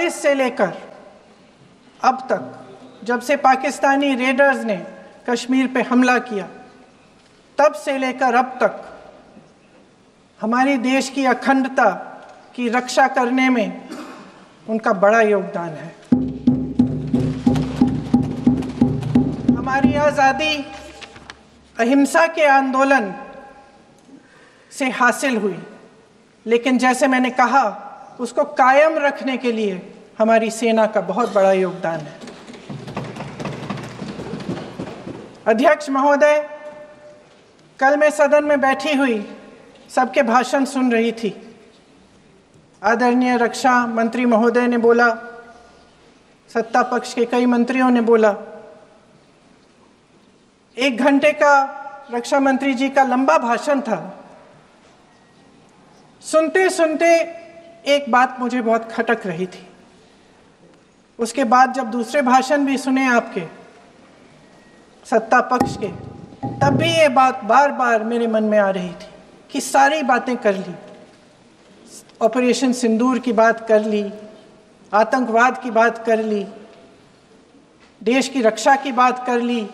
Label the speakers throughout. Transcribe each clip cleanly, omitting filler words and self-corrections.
Speaker 1: 1948 से लेकर अब तक, जब से पाकिस्तानी रेडर्स ने कश्मीर पे हमला किया, तब से लेकर अब तक हमारे देश की अखंडता की रक्षा करने में उनका बड़ा योगदान है। हमारी आज़ादी अहिंसा के आंदोलन से हासिल हुई, लेकिन जैसे मैंने कहा, उसको कायम रखने के लिए हमारी सेना का बहुत बड़ा योगदान है। अध्यक्ष महोदय, कल मैं सदन में बैठी हुई सबके भाषण सुन रही थी। आदरणीय रक्षा मंत्री महोदय ने बोला, सत्ता पक्ष के कई मंत्रियों ने बोला। 1 घंटे का रक्षा मंत्री जी का लंबा भाषण था। सुनते सुनते एक बात मुझे बहुत खटक रही थी। उसके बाद जब दूसरे भाषण भी सुने आपके सत्ता पक्ष के, तब भी ये बात बार बार मेरे मन में आ रही थी कि सारी बातें कर ली, ऑपरेशन सिंदूर की बात कर ली, आतंकवाद की बात कर ली, देश की रक्षा की बात कर ली,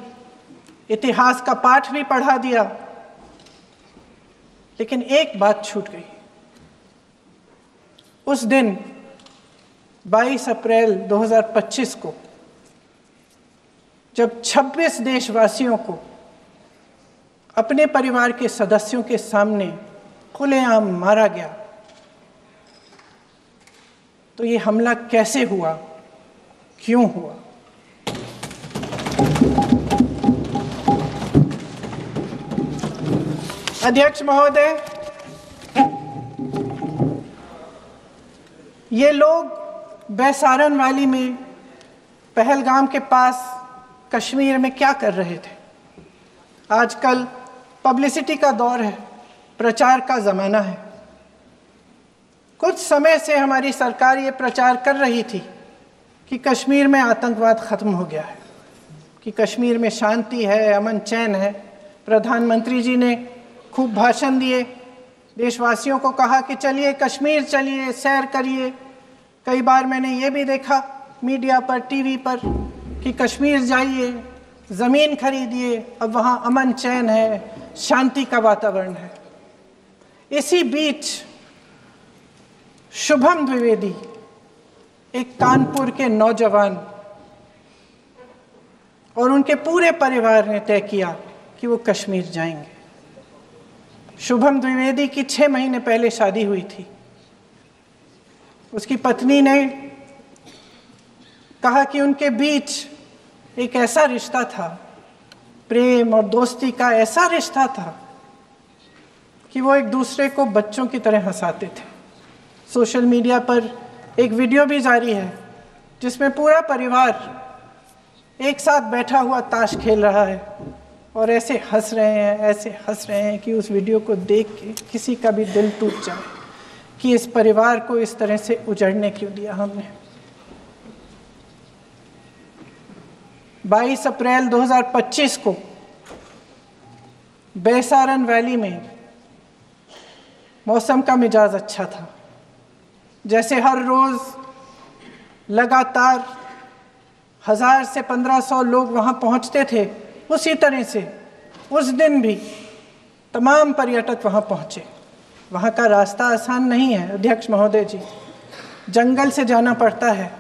Speaker 1: इतिहास का पाठ भी पढ़ा दिया, लेकिन एक बात छूट गई। उस दिन 22 अप्रैल 2025 को जब 26 देशवासियों को अपने परिवार के सदस्यों के सामने खुलेआम मारा गया, तो ये हमला कैसे हुआ, क्यों हुआ? अध्यक्ष महोदय, ये लोग बैसारन वैली में, पहलगाम के पास कश्मीर में क्या कर रहे थे? आजकल पब्लिसिटी का दौर है, प्रचार का ज़माना है। कुछ समय से हमारी सरकार ये प्रचार कर रही थी कि कश्मीर में आतंकवाद ख़त्म हो गया है, कि कश्मीर में शांति है, अमन चैन है। प्रधानमंत्री जी ने खूब भाषण दिए, देशवासियों को कहा कि चलिए कश्मीर चलिए, सैर करिए। कई बार मैंने ये भी देखा मीडिया पर, टीवी पर, कि कश्मीर जाइए, ज़मीन खरीदिए, अब वहाँ अमन चैन है, शांति का वातावरण है। इसी बीच शुभम द्विवेदी, एक कानपुर के नौजवान, और उनके पूरे परिवार ने तय किया कि वो कश्मीर जाएंगे। शुभम द्विवेदी की 6 महीने पहले शादी हुई थी। उसकी पत्नी ने कहा कि उनके बीच एक ऐसा रिश्ता था, प्रेम और दोस्ती का ऐसा रिश्ता था कि वो एक दूसरे को बच्चों की तरह हंसाते थे। सोशल मीडिया पर एक वीडियो भी जारी है जिसमें पूरा परिवार एक साथ बैठा हुआ ताश खेल रहा है और ऐसे हंस रहे हैं कि उस वीडियो को देख के किसी का भी दिल टूट जाए कि इस परिवार को इस तरह से उजड़ने क्यों दिया हमने। 22 अप्रैल 2025 को बैसारन वैली में मौसम का मिजाज अच्छा था। जैसे हर रोज़ लगातार 1000 से 1500 लोग वहाँ पहुँचते थे, उसी तरह से उस दिन भी तमाम पर्यटक वहाँ पहुँचे। वहाँ का रास्ता आसान नहीं है अध्यक्ष महोदय जी, जंगल से जाना पड़ता है,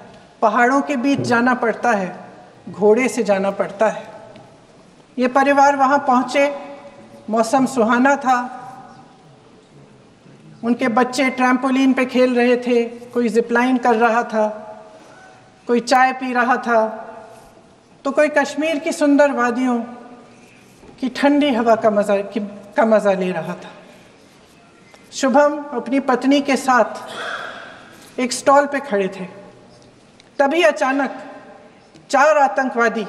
Speaker 1: पहाड़ों के बीच जाना पड़ता है, घोड़े से जाना पड़ता है। ये परिवार वहाँ पहुँचे, मौसम सुहाना था, उनके बच्चे ट्रैम्पोलिन पे खेल रहे थे, कोई जिपलाइन कर रहा था, कोई चाय पी रहा था, तो कोई कश्मीर की सुंदर वादियों की ठंडी हवा का मज़ा ले रहा था। शुभम अपनी पत्नी के साथ एक स्टॉल पे खड़े थे। तभी अचानक 4 आतंकवादी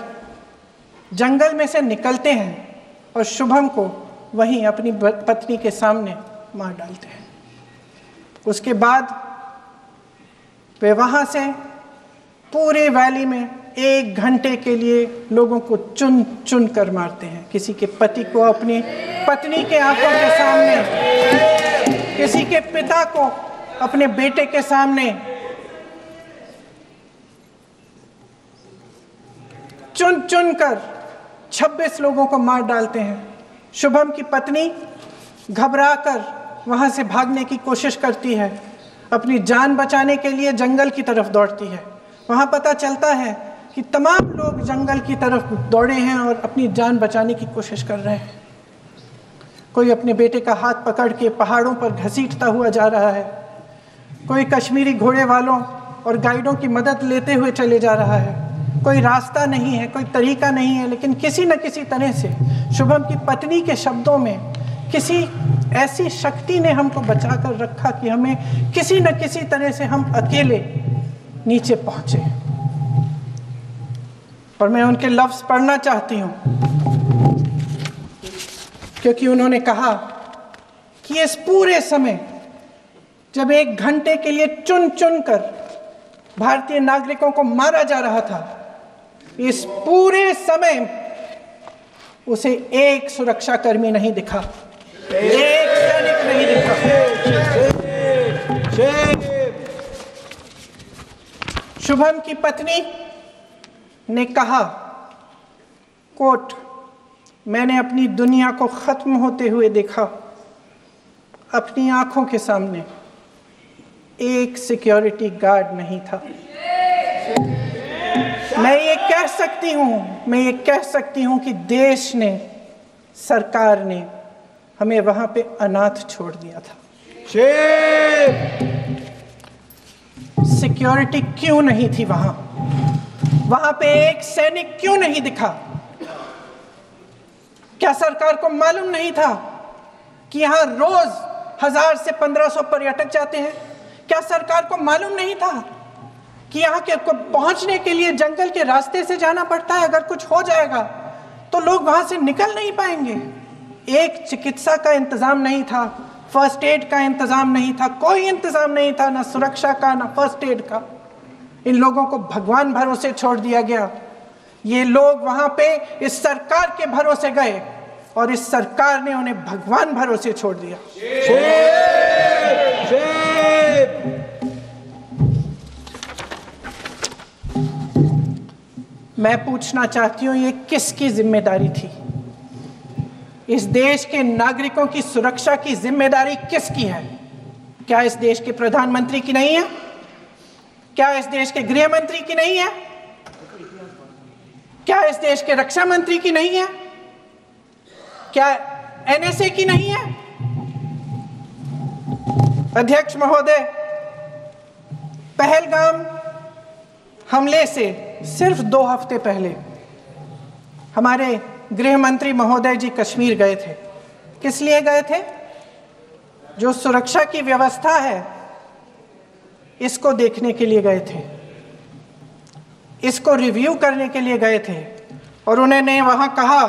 Speaker 1: जंगल में से निकलते हैं और शुभम को वहीं अपनी पत्नी के सामने मार डालते हैं। उसके बाद वे वहाँ से पूरे वैली में 1 घंटे के लिए लोगों को चुन चुन कर मारते हैं। किसी के पति को अपनी पत्नी के आंखों के सामने, किसी के पिता को अपने बेटे के सामने, चुन चुन कर 26 लोगों को मार डालते हैं। शुभम की पत्नी घबराकर वहाँ से भागने की कोशिश करती है, अपनी जान बचाने के लिए जंगल की तरफ दौड़ती है। वहाँ पता चलता है कि तमाम लोग जंगल की तरफ दौड़े हैं और अपनी जान बचाने की कोशिश कर रहे हैं। कोई अपने बेटे का हाथ पकड़ के पहाड़ों पर घसीटता हुआ जा रहा है, कोई कश्मीरी घोड़े वालों और गाइडों की मदद लेते हुए चले जा रहा है। कोई रास्ता नहीं है, कोई तरीका नहीं है, लेकिन किसी न किसी तरह से शुभम की पत्नी के शब्दों में किसी ऐसी शक्ति ने हमको बचा कर रखा कि हमें किसी न किसी तरह से हम अकेले नीचे पहुंचे। और मैं उनके लफ्ज पढ़ना चाहती हूँ, क्योंकि उन्होंने कहा कि इस पूरे समय जब 1 घंटे के लिए चुन चुन कर भारतीय नागरिकों को मारा जा रहा था, इस पूरे समय उसे एक सुरक्षाकर्मी नहीं दिखा, एक सैनिक नहीं दिखा। शुभम की पत्नी ने कहा, कोट, मैंने अपनी दुनिया को खत्म होते हुए देखा। अपनी आंखों के सामने एक सिक्योरिटी गार्ड नहीं था। मैं ये कह सकती हूँ कि देश ने, सरकार ने हमें वहां पे अनाथ छोड़ दिया था। सिक्योरिटी क्यों नहीं थी वहां पे एक सैनिक क्यों नहीं दिखा? क्या सरकार को मालूम नहीं था कि यहां रोज 1000 से 1500 पर्यटक जाते हैं? क्या सरकार को मालूम नहीं था कि यहाँ के को पहुंचने के लिए जंगल के रास्ते से जाना पड़ता है? अगर कुछ हो जाएगा तो लोग वहां से निकल नहीं पाएंगे। एक चिकित्सा का इंतजाम नहीं था, फर्स्ट एड का इंतजाम नहीं था, कोई इंतजाम नहीं था, ना सुरक्षा का ना फर्स्ट एड का। इन लोगों को भगवान भरोसे छोड़ दिया गया। ये लोग वहां पे इस सरकार के भरोसे गए और इस सरकार ने उन्हें भगवान भरोसे छोड़ दिया। मैं पूछना चाहती हूं, ये किसकी जिम्मेदारी थी? इस देश के नागरिकों की सुरक्षा की जिम्मेदारी किसकी है? क्या इस देश के प्रधानमंत्री की नहीं है? क्या इस देश के गृह मंत्री की नहीं है? क्या इस देश के रक्षा मंत्री की नहीं है? क्या एनएसए की नहीं है? अध्यक्ष महोदय, पहलगाम हमले से सिर्फ 2 हफ्ते पहले हमारे गृह मंत्री महोदय जी कश्मीर गए थे। किस लिए गए थे? जो सुरक्षा की व्यवस्था है इसको देखने के लिए गए थे, इसको रिव्यू करने के लिए गए थे। और उन्होंने वहां कहा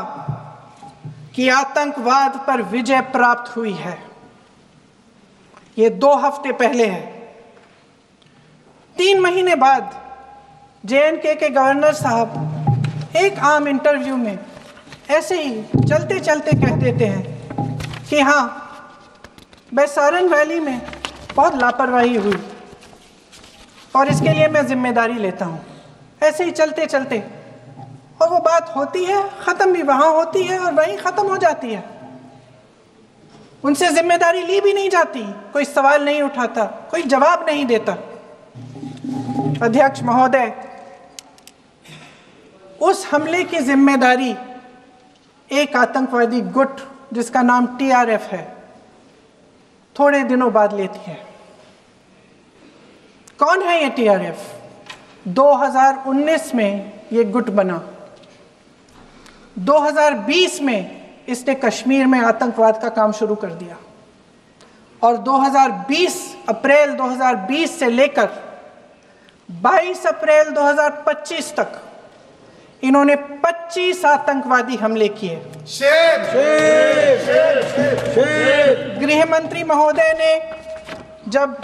Speaker 1: कि आतंकवाद पर विजय प्राप्त हुई है। ये 2 हफ्ते पहले है। 3 महीने बाद JNK के गवर्नर साहब एक आम इंटरव्यू में ऐसे ही चलते चलते कह देते हैं कि हाँ, बैसारन वैली में बहुत लापरवाही हुई और इसके लिए मैं जिम्मेदारी लेता हूँ। ऐसे ही चलते चलते, और वो बात होती है, ख़त्म भी वहाँ होती है और वहीं ख़त्म हो जाती है। उनसे जिम्मेदारी ली भी नहीं जाती, कोई सवाल नहीं उठाता, कोई जवाब नहीं देता। अध्यक्ष महोदय, उस हमले की जिम्मेदारी एक आतंकवादी गुट जिसका नाम TRF है थोड़े दिनों बाद लेती है। कौन है ये TRF? 2019 में ये गुट बना। 2020 में इसने कश्मीर में आतंकवाद का काम शुरू कर दिया और 2020 अप्रैल 2020 से लेकर 22 अप्रैल 2025 तक इन्होंने 25 आतंकवादी हमले किए। गृह मंत्री महोदय ने जब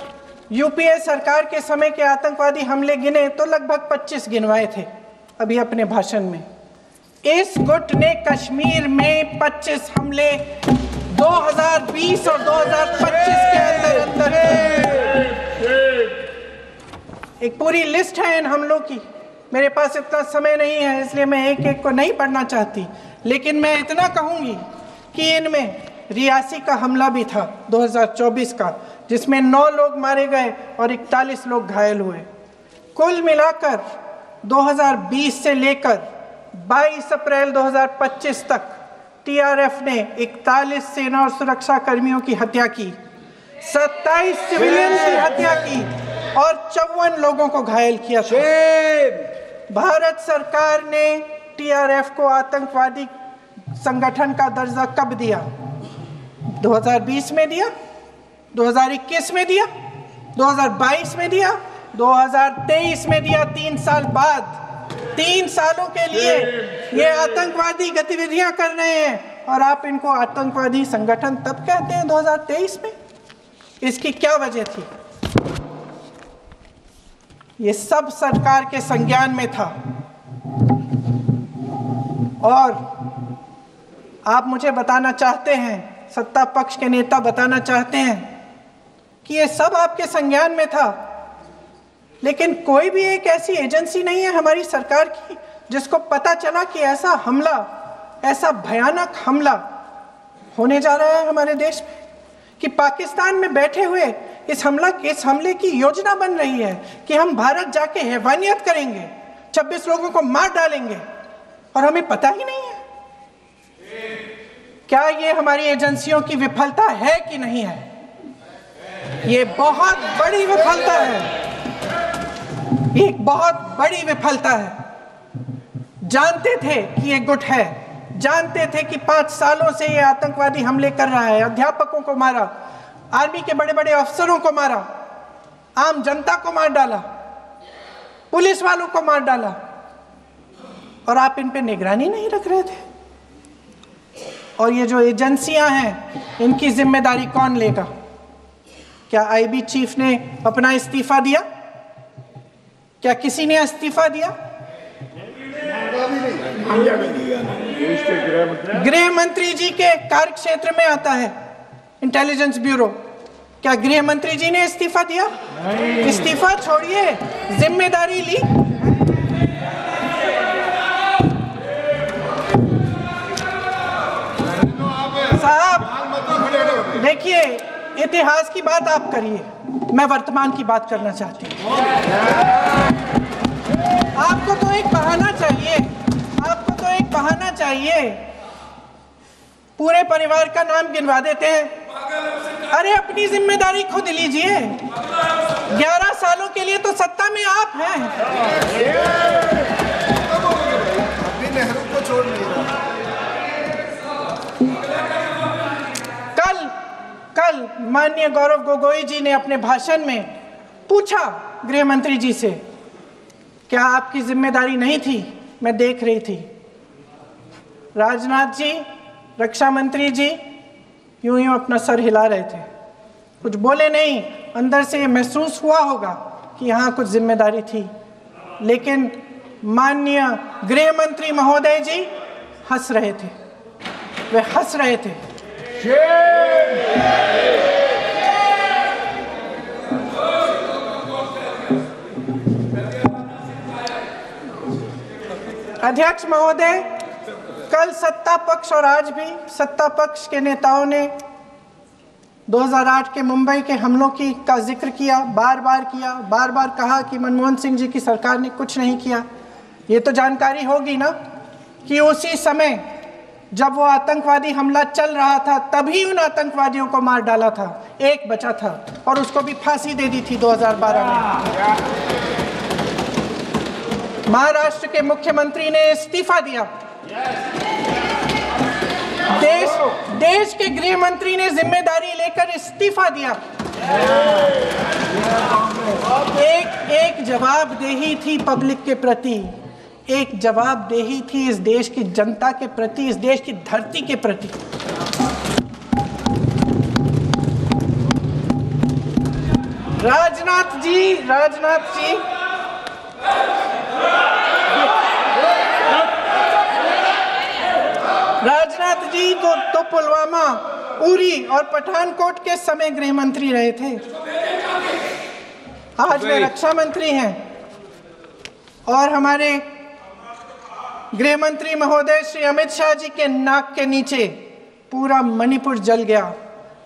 Speaker 1: यूपीए सरकार के समय के आतंकवादी हमले गिने तो लगभग 25 गिनवाए थे अभी अपने भाषण में। इस गुट ने कश्मीर में 25 हमले 2020 और 2025 के अंदर एक पूरी लिस्ट है इन हमलों की। मेरे पास इतना समय नहीं है, इसलिए मैं एक एक को नहीं पढ़ना चाहती, लेकिन मैं इतना कहूँगी कि इनमें रियासी का हमला भी था 2024 का, जिसमें 9 लोग मारे गए और 41 लोग घायल हुए। कुल मिलाकर 2020 से लेकर 22 अप्रैल 2025 तक टीआरएफ ने 41 सेना और सुरक्षा कर्मियों की हत्या की, 27 सिविलियन की हत्या की और 54 लोगों को घायल किया था। भारत सरकार ने टीआरएफ को आतंकवादी संगठन का दर्जा कब दिया? 2020 में दिया, 2021 में दिया, 2022 में दिया, 2023 में दिया। 3 साल बाद, 3 सालों के लिए ये आतंकवादी गतिविधियां कर रहे हैं और आप इनको आतंकवादी संगठन तब कहते हैं 2023 में? इसकी क्या वजह थी? ये सब सरकार के संज्ञान में था। और आप मुझे बताना चाहते हैं, सत्ता पक्ष के नेता बताना चाहते हैं कि ये सब आपके संज्ञान में था, लेकिन कोई भी एक ऐसी एजेंसी नहीं है हमारी सरकार की जिसको पता चला कि ऐसा हमला, ऐसा भयानक हमला होने जा रहा है हमारे देश में, कि पाकिस्तान में बैठे हुए इस हमले की योजना बन रही है कि हम भारत जाके हैवानियत करेंगे, 26 लोगों को मार डालेंगे और हमें पता ही नहीं है। क्या ये हमारी एजेंसियों की विफलता है कि नहीं है? ये बहुत बड़ी विफलता है, एक बहुत बड़ी विफलता है। जानते थे कि ये गुट है, जानते थे कि 5 सालों से ये आतंकवादी हमले कर रहा है, अध्यापकों को मारा, आर्मी के बड़े बड़े अफसरों को मारा, आम जनता को मार डाला, पुलिस वालों को मार डाला, और आप इन पे निगरानी नहीं रख रहे थे। और ये जो एजेंसियां हैं, इनकी जिम्मेदारी कौन लेगा? क्या आईबी चीफ ने अपना इस्तीफा दिया? क्या किसी ने इस्तीफा दिया? गृह मंत्री जी के कार्य क्षेत्र में आता है इंटेलिजेंस ब्यूरो। क्या गृह मंत्री जी ने इस्तीफा दिया? इस्तीफा छोड़िए, जिम्मेदारी ली। साहब देखिए, इतिहास की बात आप करिए, मैं वर्तमान की बात करना चाहती हूँ। आपको तो एक बहाना चाहिए, आपको तो एक बहाना चाहिए। पूरे परिवार का नाम गिनवा देते हैं। अरे अपनी जिम्मेदारी खुद लीजिए। 11 सालों के लिए तो सत्ता में आप हैं।
Speaker 2: अभी नेहरू को छोड़ नहीं रहा।
Speaker 1: कल माननीय गौरव गोगोई जी ने अपने भाषण में पूछा गृह मंत्री जी से, क्या आपकी जिम्मेदारी नहीं थी? मैं देख रही थी। राजनाथ जी, रक्षा मंत्री जी यूं अपना सर हिला रहे थे, कुछ बोले नहीं। अंदर से ये महसूस हुआ होगा कि यहाँ कुछ जिम्मेदारी थी, लेकिन माननीय गृह मंत्री महोदय जी हंस रहे थे, वे हंस रहे थे। अध्यक्ष महोदय, कल सत्ता पक्ष और आज भी सत्ता पक्ष के नेताओं ने 2008 के मुंबई के हमलों का जिक्र किया, बार बार कहा कि मनमोहन सिंह जी की सरकार ने कुछ नहीं किया। ये तो जानकारी होगी ना कि उसी समय जब वो आतंकवादी हमला चल रहा था, तभी उन आतंकवादियों को मार डाला था। एक बचा था और उसको भी फांसी दे दी थी 2012 में। महाराष्ट्र के मुख्यमंत्री ने इस्तीफा दिया। देश के गृह मंत्री ने जिम्मेदारी लेकर इस्तीफा दिया। एक जवाबदेही थी पब्लिक के प्रति, एक जवाबदेही थी इस देश की जनता के प्रति, इस देश की धरती के प्रति। राजनाथ जी तो पुलवामा, उरी और पठानकोट के समय गृह मंत्री रहे थे। आज वे रक्षा मंत्री हैं। और हमारे गृह मंत्री महोदय श्री अमित शाह जी के नाक के नीचे पूरा मणिपुर जल गया,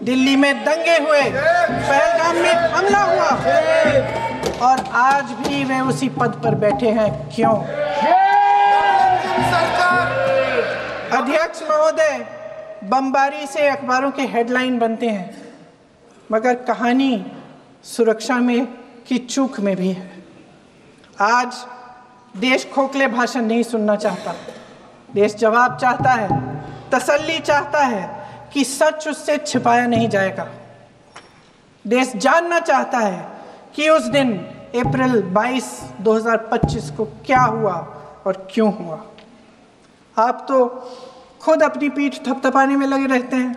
Speaker 1: दिल्ली में दंगे हुए, पहलगाम में हमला हुआ और आज भी वे उसी पद पर बैठे हैं। क्यों? अध्यक्ष महोदय, बमबारी से अखबारों के हेडलाइन बनते हैं, मगर कहानी सुरक्षा में की चूक में भी है। आज देश खोखले भाषण नहीं सुनना चाहता, देश जवाब चाहता है, तसल्ली चाहता है कि सच उससे छिपाया नहीं जाएगा। देश जानना चाहता है कि उस दिन अप्रैल 22, 2025 को क्या हुआ और क्यों हुआ। आप तो खुद अपनी पीठ थपथपाने में लगे रहते हैं।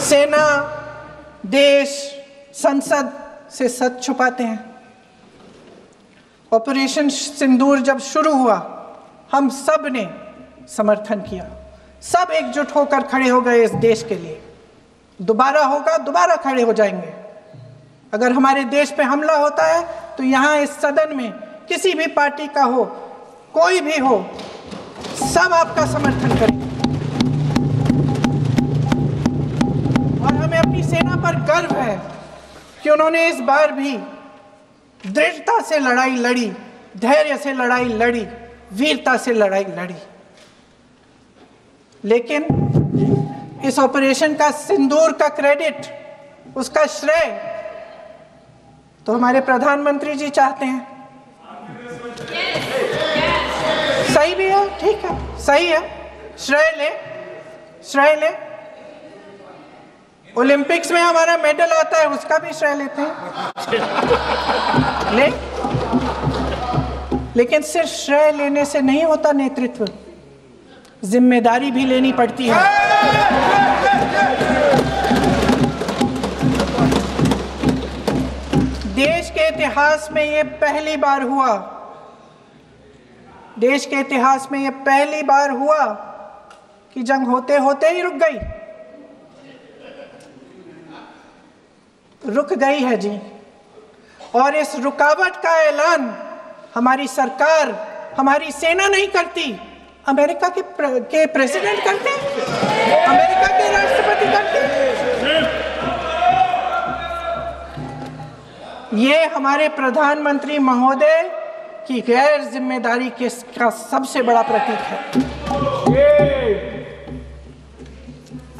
Speaker 1: सेना, देश, संसद से सच छुपाते हैं। ऑपरेशन सिंदूर जब शुरू हुआ, हम सब ने समर्थन किया, सब एकजुट होकर खड़े हो गए इस देश के लिए। दोबारा होगा, दोबारा खड़े हो जाएंगे। अगर हमारे देश पे हमला होता है तो यहाँ इस सदन में किसी भी पार्टी का हो, कोई भी हो, सब आपका समर्थन करेंगे। और हमें अपनी सेना पर गर्व है कि उन्होंने इस बार भी दृढ़ता से लड़ाई लड़ी, धैर्य से लड़ाई लड़ी, वीरता से लड़ाई लड़ी। लेकिन इस ऑपरेशन का सिंदूर का क्रेडिट, उसका श्रेय तो हमारे प्रधानमंत्री जी चाहते हैं। सही भी है, ठीक है, सही है, श्रेय ले, श्रेय ले। ओलंपिक्स में हमारा मेडल आता है, उसका भी श्रेय लेते हैं, ले। लेकिन सिर्फ श्रेय लेने से नहीं होता नेतृत्व, जिम्मेदारी भी लेनी पड़ती है। देश के इतिहास में ये पहली बार हुआ, देश के इतिहास में ये पहली बार हुआ कि जंग होते होते ही रुक गई। रुक गई है जी। और इस रुकावट का ऐलान हमारी सरकार, हमारी सेना नहीं करती, अमेरिका के प्रेसिडेंट करते हैं, अमेरिका के राष्ट्रपति करते हैं। ये हमारे प्रधानमंत्री महोदय की गैर जिम्मेदारी का सबसे बड़ा प्रतीक है।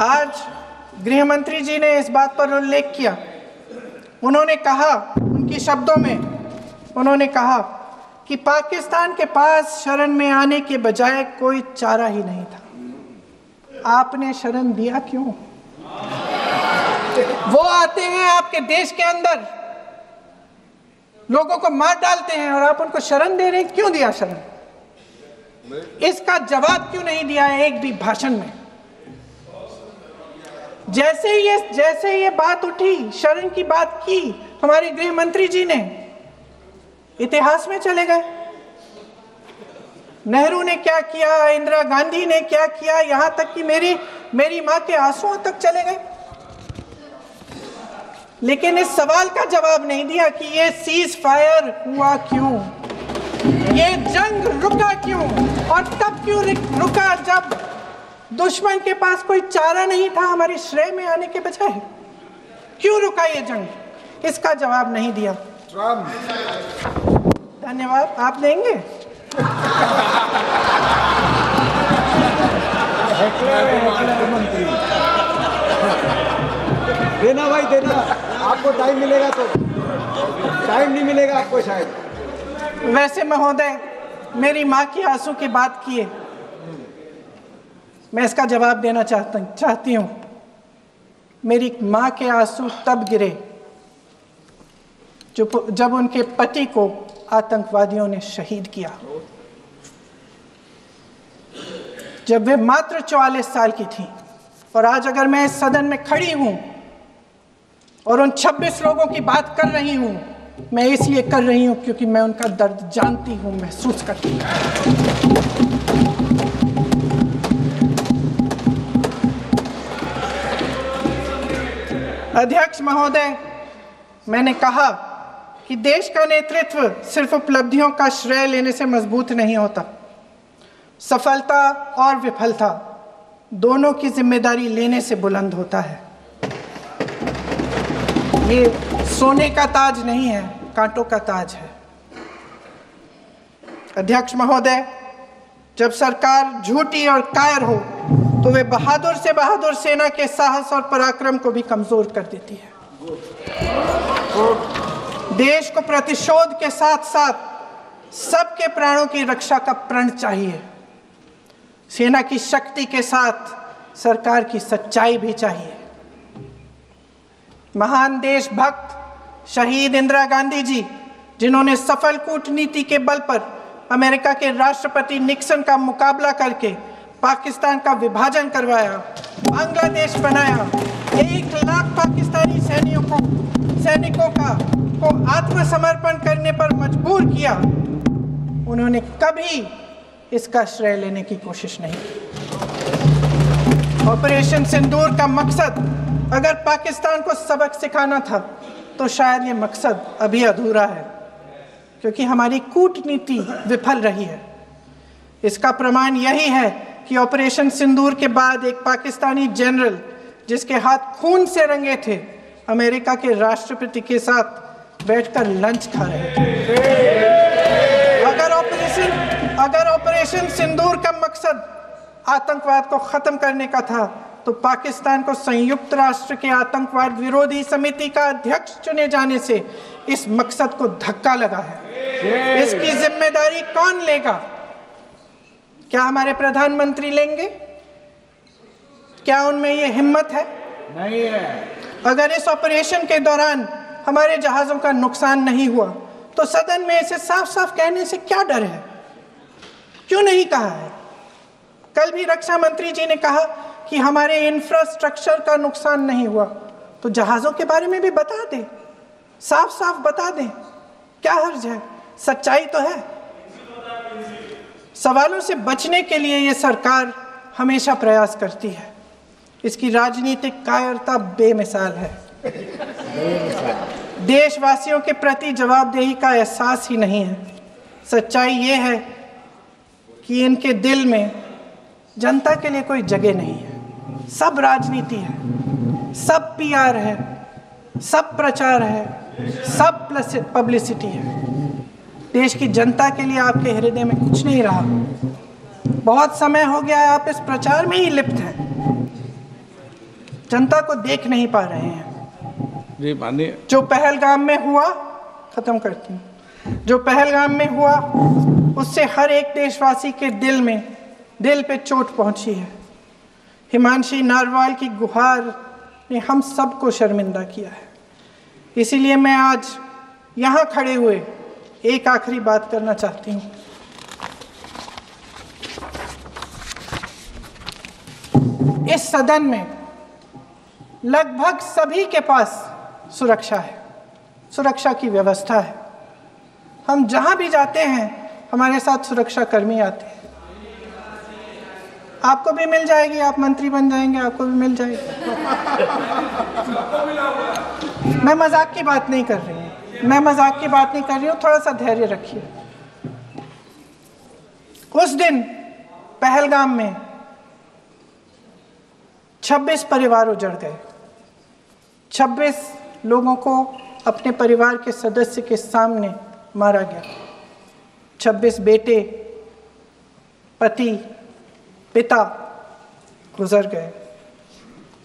Speaker 1: आज गृह मंत्री जी ने इस बात पर उल्लेख किया। उन्होंने कहा, उनके शब्दों में उन्होंने कहा कि पाकिस्तान के पास शरण में आने के बजाय कोई चारा ही नहीं था। आपने शरण दिया क्यों? वो आते हैं आपके देश के अंदर, लोगों को मार डालते हैं और आप उनको शरण दे रहे हैं। क्यों दिया शरण? इसका जवाब क्यों नहीं दिया है एक भी भाषण में? जैसे ये बात उठी, शरण की बात की, हमारे गृह मंत्री जी ने इतिहास में चले गए। नेहरू ने क्या किया, इंदिरा गांधी ने क्या किया, यहां तक कि मेरी मां के आंसुओं तक चले गए। लेकिन इस सवाल का जवाब नहीं दिया कि ये सीज फायर हुआ क्यों, ये जंग रुका क्यों, और तब क्यों रुका जब दुश्मन के पास कोई चारा नहीं था हमारे श्रेय में आने के बजाय। क्यों रुका ये जंग? इसका जवाब नहीं दिया। धन्यवाद। आप देंगे?
Speaker 2: देना भाई, देना। आपको टाइम मिलेगा तो, टाइम नहीं मिलेगा आपको शायद।
Speaker 1: वैसे महोदय, मेरी माँ की आंसू की बात किए, मैं इसका जवाब देना चाहती हूँ। मेरी माँ के आंसू तब गिरे जब उनके पति को आतंकवादियों ने शहीद किया, जब वे मात्र 44 साल की थी। और आज अगर मैं इस सदन में खड़ी हूं और उन 26 लोगों की बात कर रही हूं, मैं इसलिए कर रही हूं क्योंकि मैं उनका दर्द जानती हूं, महसूस करती हूं। अध्यक्ष महोदय, मैंने कहा कि देश का नेतृत्व सिर्फ उपलब्धियों का श्रेय लेने से मजबूत नहीं होता। सफलता और विफलता दोनों की जिम्मेदारी लेने से बुलंद होता है। ये सोने का ताज नहीं है, कांटों का ताज है। अध्यक्ष महोदय, जब सरकार झूठी और कायर हो तो वे बहादुर से बहादुर सेना के साहस और पराक्रम को भी कमजोर कर देती है। देश को प्रतिशोध के साथ साथ सबके प्राणों की रक्षा का प्रण चाहिए। सेना की शक्ति के साथ सरकार की सच्चाई भी चाहिए। महान देशभक्त शहीद इंदिरा गांधी जी, जिन्होंने सफल कूटनीति के बल पर अमेरिका के राष्ट्रपति निक्सन का मुकाबला करके पाकिस्तान का विभाजन करवाया, बांग्लादेश बनाया, 1 लाख पाकिस्तानी सैनिकों को आत्मसमर्पण करने पर मजबूर किया, उन्होंने कभी इसका श्रेय लेने की कोशिश नहीं की। ऑपरेशन सिंदूर का मकसद अगर पाकिस्तान को सबक सिखाना था तो शायद ये मकसद अभी अधूरा है, क्योंकि हमारी कूटनीति विफल रही है। इसका प्रमाण यही है कि ऑपरेशन सिंदूर के बाद एक पाकिस्तानी जनरल, जिसके हाथ खून से रंगे थे, अमेरिका के राष्ट्रपति के साथ बैठकर लंच खा रहे थे। अगर ऑपरेशन सिंदूर का मकसद आतंकवाद को खत्म करने का था तो पाकिस्तान को संयुक्त राष्ट्र के आतंकवाद विरोधी समिति का अध्यक्ष चुने जाने से इस मकसद को धक्का लगा है। इसकी जिम्मेदारी कौन लेगा? क्या हमारे प्रधानमंत्री लेंगे? क्या उनमें ये हिम्मत है?
Speaker 2: नहीं है।
Speaker 1: अगर इस ऑपरेशन के दौरान हमारे जहाजों का नुकसान नहीं हुआ तो सदन में इसे साफ साफ कहने से क्या डर है? क्यों नहीं कहा है? कल भी रक्षा मंत्री जी ने कहा कि हमारे इंफ्रास्ट्रक्चर का नुकसान नहीं हुआ, तो जहाजों के बारे में भी बता दें, साफ साफ बता दें, क्या हर्ज है? सच्चाई तो है। सवालों से बचने के लिए ये सरकार हमेशा प्रयास करती है। इसकी राजनीतिक कायरता बेमिसाल है। देशवासियों के प्रति जवाबदेही का एहसास ही नहीं है। सच्चाई ये है कि इनके दिल में जनता के लिए कोई जगह नहीं है। सब राजनीति है, सब पीआर है, सब प्रचार है, सब पब्लिसिटी है। देश की जनता के लिए आपके हृदय में कुछ नहीं रहा। बहुत समय हो गया है आप इस प्रचार में ही लिप्त हैं, जनता को देख नहीं पा रहे हैं।
Speaker 2: जी मानिए।
Speaker 1: जो पहलगाम में हुआ, खत्म करती हूँ, जो पहलगाम में हुआ उससे हर एक देशवासी के दिल पे चोट पहुंची है। हिमांशी नारवाल की गुहार ने हम सबको शर्मिंदा किया है। इसीलिए मैं आज यहाँ खड़े हुए एक आखिरी बात करना चाहती हूँ। इस सदन में लगभग सभी के पास सुरक्षा है, सुरक्षा की व्यवस्था है। हम जहाँ भी जाते हैं हमारे साथ सुरक्षा कर्मी आते हैं। आपको भी मिल जाएगी, आप मंत्री बन जाएंगे, आपको भी मिल जाएगी। मैं मजाक की बात नहीं कर रही हूँ, थोड़ा सा धैर्य रखिए। उस दिन पहलगाम में 26 परिवार उजड़ गए। 26 लोगों को अपने परिवार के सदस्य के सामने मारा गया। 26 बेटे, पति, पिता गुजर गए।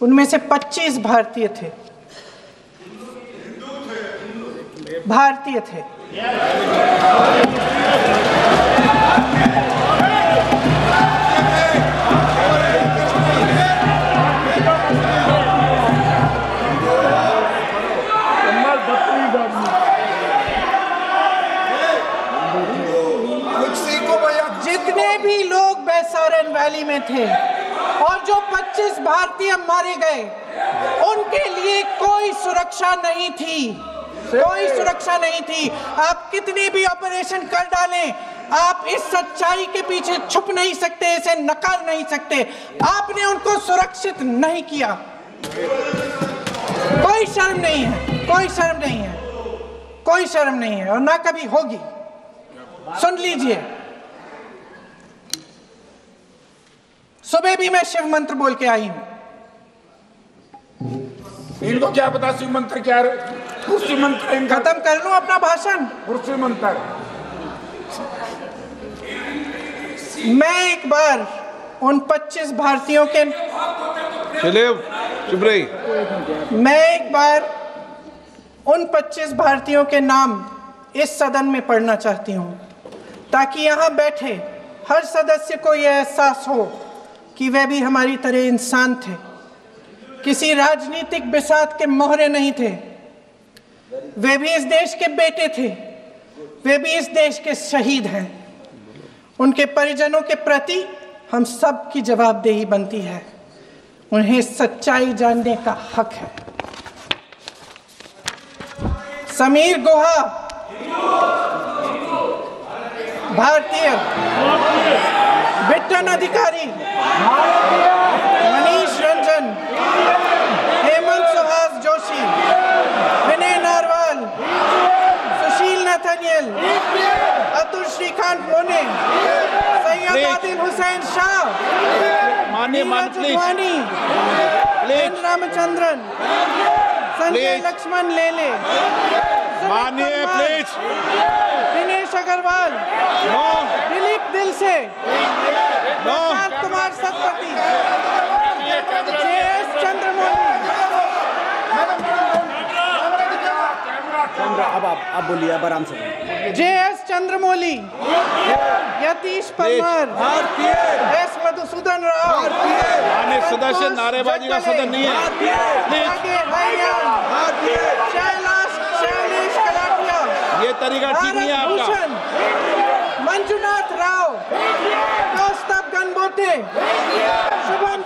Speaker 1: उनमें से 25 भारतीय थे। जितने भी लोग बैसारन वैली में थे और जो 25 भारतीय मारे गए, उनके लिए कोई सुरक्षा नहीं थी, कोई सुरक्षा नहीं थी। आप कितने भी ऑपरेशन कर डालें, आप इस सच्चाई के पीछे छुप नहीं सकते, इसे नकार नहीं सकते। आपने उनको सुरक्षित नहीं किया। कोई शर्म नहीं है, कोई शर्म नहीं है। कोई शर्म नहीं है और ना कभी होगी। सुन लीजिए, सुबह भी मैं शिव मंत्र बोल के आई हूं।
Speaker 3: इनको क्या पता शिव मंत्र क्या है? शिव मंत्र इनका
Speaker 1: खत्म कर लूं अपना भाषण।
Speaker 3: शिव मंत्र।
Speaker 1: मैं एक बार उन 25 भारतीयों के
Speaker 4: चुप रही।
Speaker 1: मैं एक बार उन 25 भारतीयों के नाम इस सदन में पढ़ना चाहती हूं, ताकि यहां बैठे हर सदस्य को यह एहसास हो कि वे भी हमारी तरह इंसान थे, किसी राजनीतिक बिसात के मोहरे नहीं थे। वे भी इस देश के बेटे थे, वे भी इस देश के शहीद हैं। उनके परिजनों के प्रति हम सब की जवाबदेही बनती है। उन्हें सच्चाई जानने का हक है। समीर गुहा भारतीय, बिट्टन अधिकारी, मनीष रंजन, हेमंत सुहास जोशी, विनय नारवाल, सुशील नथनियल, अतुल श्रीकांत मोने, सैयद आदिल हुसैन शाह, नीरज उद्वानी, एन रामचंद्रन, संजय लक्ष्मण लेले,
Speaker 4: मानिए प्लीज।
Speaker 1: दिनेश अग्रवाल, दिलीप दिल से, कुमार सतपति, JS चंद्रमौली।
Speaker 2: अब आप बोलिए, अब आराम से।
Speaker 1: JS चंद्रमौली, यतीश परमार, S मधुसूदन राव,
Speaker 4: माननीय सदस्य, नारेबाजी का सदन नहीं है।
Speaker 1: शैलेश कलाटिया,
Speaker 4: ये तरीका ठीक नहीं है आपका।
Speaker 1: मंजुनाथ राव, कौस्तभ गणबोटे, शुभम